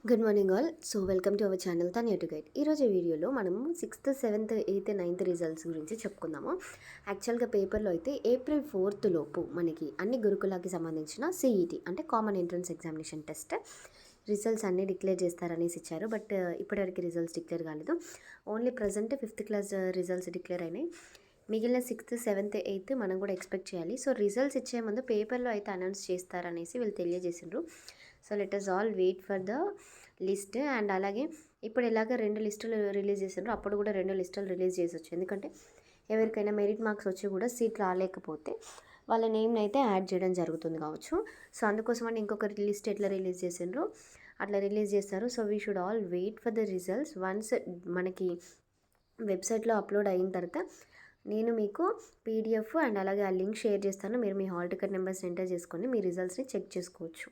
Good morning all. So welcome to our channel Tanya to guide. ఈరోజు వీడియోలో మనము 6th, 7th, 8th, 9th results గురించి చెప్పుకుందాము. యాక్చువల్గా పేపర్లో అయితే April 4th లోపు మనకి అన్ని గురుకులాకి సంబంధించిన CET అంటే common entrance examination test results అన్నీ డిక్లేర్ చేస్తారనేసి ఇచ్చారు. బట్ ఇప్పటివరకు రిజల్ట్స్ డిక్లేర్ కాలేదు. Only present 5th class results declare అయినాయి. మిగిలిన 6th, 7th, 8th మనం కూడా ఎక్స్పెక్ట్ చేయాలి. సో రిజల్ట్స్ ఇచ్చే ముందు పేపర్లో అయితే అనౌన్స్ చేస్తారనేసి వీళ్ళు తెలియజేసిండ్రు. So let us all wait for the list. And అలాగే ఇప్పుడు ఎలాగ 2 లిస్టులు రిలీజ్ చేసిండ్రో అప్పుడు కూడా 2 లిస్టులు రిలీజ్ చేసొచ్చు. ఎందుకంటే ఎవరికైనా మెరిట్ మార్క్స్ వచ్చి కూడా సీట్ రాలేకపోతే వాళ్ళ నేమ్ని అయితే యాడ్ చేయడం జరుగుతుంది కావచ్చు. సో అందుకోసం అని ఇంకొక లిస్ట్ ఎట్లా రిలీజ్ చేసిండ్రో అట్లా రిలీజ్ చేస్తారు. So we should all wait for the results. Once మనకి వెబ్సైట్లో అప్లోడ్ అయిన తర్వాత నేను మీకు PDF అండ్ అలాగే ఆ లింక్ షేర్ చేస్తాను. మీరు మీ హాల్ టికెట్ నెంబర్స్ ఎంటర్ చేసుకొని మీ రిజల్ట్స్ని చెక్ చేసుకోవచ్చు.